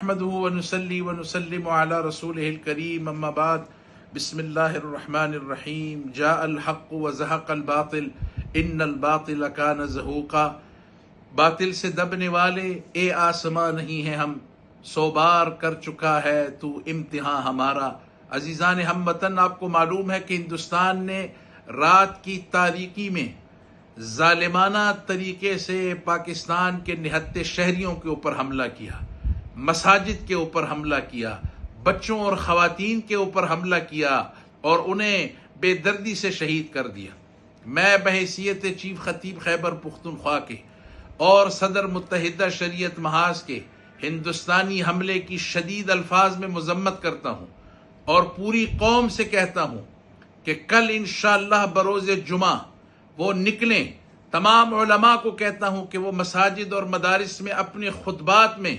نحمده ونصلي ونسلم على رسوله الكريم اما بعد بسم الله الرحمن الرحیم جاء الحق وزهق الباطل ان الباطل كان زهوقا۔ باطل سے دبنے والے اے آسماں نہیں ہیں ہم، 100 بار کر چکا ہے تو امتحان ہمارا۔ عزیزان ہم وطن، آپ کو معلوم ہے کہ ہندوستان نے رات کی تاریکی میں ظالمانہ طریقے سے پاکستان کے نہتے شہریوں کے اوپر حملہ کیا، مساجد کے اوپر حملہ کیا، بچوں اور خواتین کے اوپر حملہ کیا اور انہیں بے دردی سے شہید کر دیا۔ میں بحیثیت چیف خطیب خیبر پختونخوا کے اور صدر متحدہ شریعت محاذ کے ہندوستانی حملے کی شدید الفاظ میں مذمت کرتا ہوں اور پوری قوم سے کہتا ہوں کہ کل انشاءاللہ بروز جمعہ وہ نکلیں۔ تمام علماء کو کہتا ہوں کہ وہ مساجد اور مدارس میں اپنے خطبات میں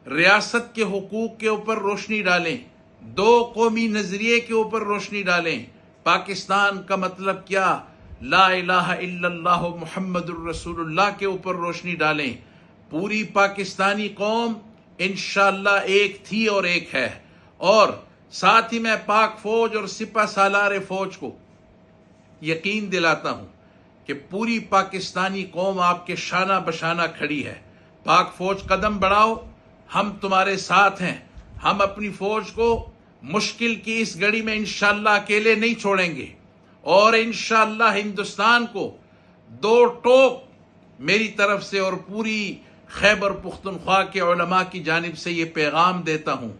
ریاست کے حقوق کے اوپر روشنی ڈالیں، 2 قومی نظریے کے اوپر روشنی ڈالیں۔ پاکستان کا مطلب کیا، لا الہ الا اللہ محمد الرسول اللہ کے اوپر روشنی ڈالیں۔ پوری پاکستانی قوم انشاءاللہ ایک تھی اور ایک ہے، اور ساتھ ہی میں پاک فوج اور سپہ سالار فوج کو یقین دلاتا ہوں کہ پوری پاکستانی قوم آپ کے شانہ بشانہ کھڑی ہے۔ پاک فوج قدم بڑھاؤ، ہم تمہارے ساتھ ہیں۔ ہم اپنی فوج کو مشکل کی اس گھڑی میں انشاءاللہ اکیلے نہیں چھوڑیں گے، اور انشاءاللہ ہندوستان کو 2 ٹوک میری طرف سے اور پوری خیبر پختونخوا کے علماء کی جانب سے یہ پیغام دیتا ہوں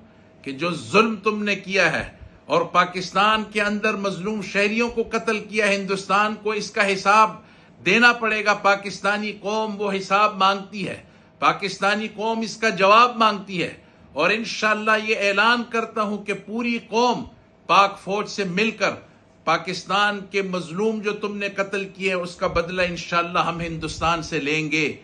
کہ جو ظلم تم نے کیا ہے اور پاکستان کے اندر مظلوم شہریوں کو قتل کیا، ہندوستان کو اس کا حساب دینا پڑے گا۔ پاکستانی قوم وہ حساب مانگتی ہے، پاکستانی قوم اس کا جواب مانگتی ہے، اور انشاءاللہ یہ اعلان کرتا ہوں کہ پوری قوم پاک فوج سے مل کر پاکستان کے مظلوم جو تم نے قتل کیے اس کا بدلہ انشاءاللہ ہم ہندوستان سے لیں گے۔